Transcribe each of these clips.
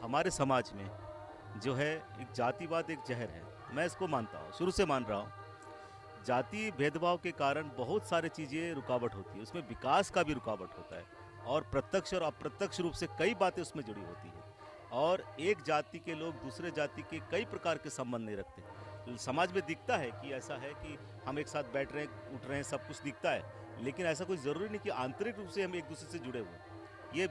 हमारे समाज में जो है एक जातिवाद एक जहर है। मैं इसको मानता हूँ, शुरू से मान रहा हूँ। जाति भेदभाव के कारण बहुत सारी चीज़ें रुकावट होती है, उसमें विकास का भी रुकावट होता है और प्रत्यक्ष और अप्रत्यक्ष रूप से कई बातें उसमें जुड़ी होती है। और एक जाति के लोग दूसरे जाति के कई प्रकार के संबंध नहीं रखते। समाज में दिखता है कि ऐसा है कि हम एक साथ बैठ रहे हैं, उठ रहे हैं, सब कुछ दिखता है, लेकिन ऐसा कोई ज़रूरी नहीं कि आंतरिक रूप से हम एक दूसरे से जुड़े हुए हैं। ये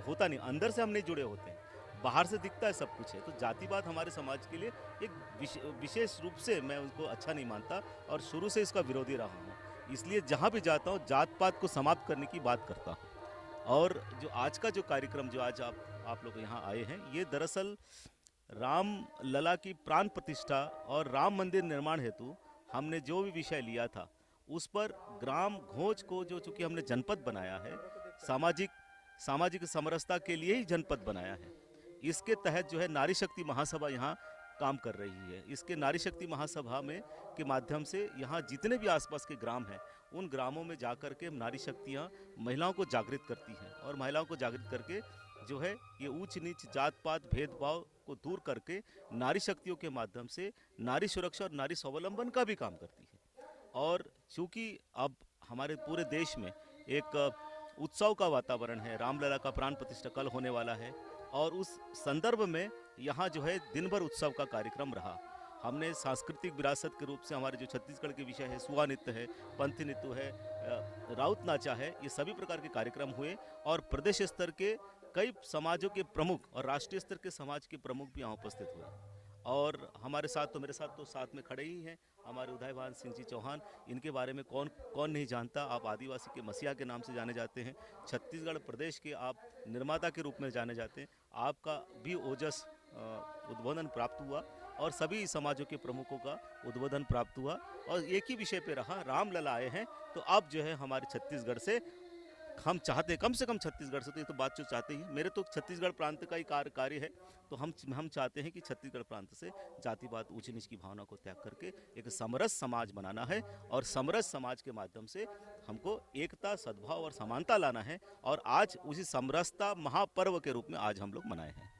होता नहीं, अंदर से हम नहीं जुड़े होते हैं, बाहर से दिखता है सब कुछ है। तो जातिवाद हमारे समाज के लिए एक विशेष रूप से मैं उसको अच्छा नहीं मानता और शुरू से इसका विरोधी रहा हूँ। इसलिए जहाँ भी जाता हूँ जात पात को समाप्त करने की बात करता हूँ। और जो आज का जो कार्यक्रम जो आज आप लोग यहाँ आए हैं, ये दरअसल राम लला की प्राण प्रतिष्ठा और राम मंदिर निर्माण हेतु हमने जो भी विषय लिया था उस पर ग्राम घोंच को जो चूंकि हमने जनपद बनाया है, सामाजिक सामाजिक समरसता के लिए ही जनपद बनाया है। इसके तहत जो है नारी शक्ति महासभा यहाँ काम कर रही है। इसके नारी शक्ति महासभा में के माध्यम से यहाँ जितने भी आसपास के ग्राम हैं उन ग्रामों में जाकर के नारी शक्तियाँ महिलाओं को जागृत करती हैं और महिलाओं को जागृत करके जो है ये ऊंच नीच जात पात भेदभाव को दूर करके नारी शक्तियों के माध्यम से नारी सुरक्षा और नारी स्वावलंबन का भी काम करती है। और चूँकि अब हमारे पूरे देश में एक उत्सव का वातावरण है, रामलला का प्राण प्रतिष्ठा कल होने वाला है और उस संदर्भ में यहाँ जो है दिन भर उत्सव का कार्यक्रम रहा। हमने सांस्कृतिक विरासत के रूप से हमारे जो छत्तीसगढ़ के विषय है, सुआ नृत्य है, पंथी नृत्य है, राउत नाचा है, ये सभी प्रकार के कार्यक्रम हुए और प्रदेश स्तर के कई समाजों के प्रमुख और राष्ट्रीय स्तर के समाज के प्रमुख भी यहाँ उपस्थित हुए। और हमारे साथ तो मेरे साथ तो साथ में खड़े ही हैं हमारे उदयभान सिंह जी चौहान। इनके बारे में कौन कौन नहीं जानता। आप आदिवासी के मसीहा के नाम से जाने जाते हैं, छत्तीसगढ़ प्रदेश के आप निर्माता के रूप में जाने जाते हैं। आपका भी ओजस उद्बोधन प्राप्त हुआ और सभी समाजों के प्रमुखों का उद्बोधन प्राप्त हुआ और एक ही विषय पे रहा, रामलला आए हैं तो अब जो है हमारे छत्तीसगढ़ से हम चाहते हैं, कम से कम छत्तीसगढ़ से, तो ये तो बात जो चाहते ही, मेरे तो छत्तीसगढ़ प्रांत का ही कार्य है, तो हम चाहते हैं कि छत्तीसगढ़ प्रांत से जातिवाद ऊंच नीच की भावना को त्याग करके एक समरस समाज बनाना है और समरस समाज के माध्यम से हमको एकता, सद्भाव और समानता लाना है। और आज उसी समरसता महापर्व के रूप में आज हम लोग मनाए हैं।